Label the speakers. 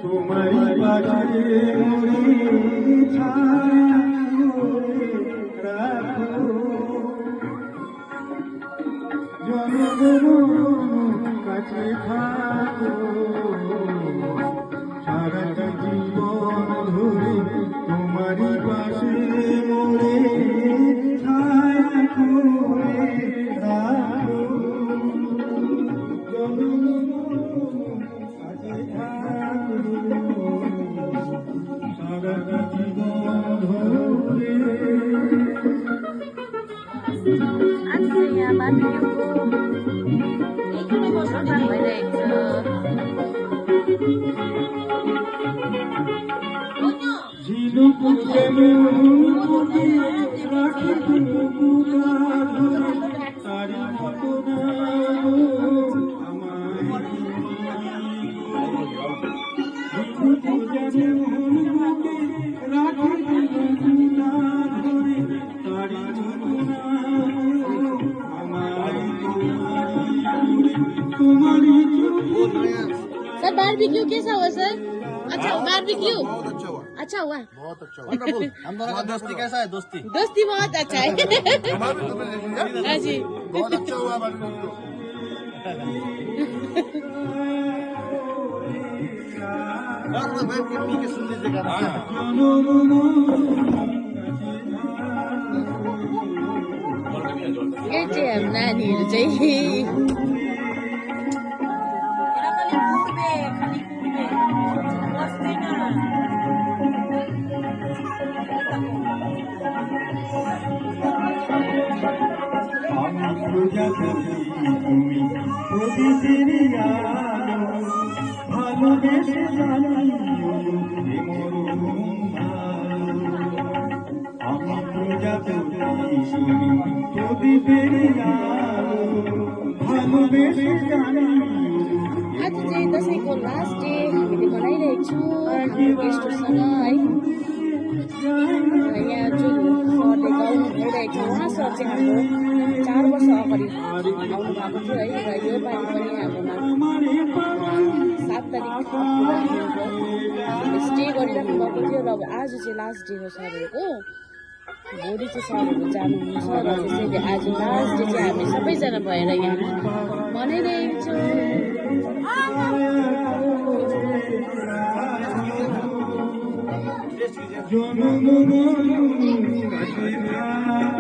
Speaker 1: তোমারি পাশে মোরে ছায়া রাখো জনগণ কাছে থাকো সারাটা জীবন ধরে তোমারি পাশে মোরে ছায়া করে রাখো জনগণ কাছে থাকো সারাটা জীবন ধরে
Speaker 2: Aslinya barbecue ini bosor sampai deh
Speaker 1: ঝিনুক যেমন রাখি তারি মতো
Speaker 2: सर बारबेक्यू कैसा हुआ सर? अच्छा बारबेक्यू अच्छा हुआ
Speaker 3: बहुत अच्छा वंडरफुल हम दोनों का दोस्ती कैसा है दोस्ती
Speaker 2: दोस्ती बहुत अच्छा है हाँ जी
Speaker 3: बहुत अच्छा हुआ बारबेक्यू बैठ के पी के सुन लीजिएगा
Speaker 2: एटीएम नानीहरू चाहिँ
Speaker 1: তুমি প্রদীপের আলো ভালোবেসে জানিও আমি প্রজাপতি শুনি প্রদীপের আলো ভালোবেসে জানিও
Speaker 2: आज चाहिँ दसैँको लास्ट डे हामीले मनाइरहेको छौँ गेस्टहरूसँग है यहाँ जुन सरले गाउनु भइरहेको छ उहाँ सर चाहिँ हाम्रो 4 वर्ष अगाडि आउनु भएको थियो है र यो पालि पनि हाम्रोमा 7 तारिक स्टे गरिराख्नु भएको थियो र अब आज चाहिँ लास्ट डे हो सरहरूको भोलि चाहिँ सरहरू जानुहुन्छ र त्यसैले आज लास्ट डे चाहिँ हामी सबैजना भएर यहाँ मनाइरहेको छौँ
Speaker 1: জনগণ কাছে থাকো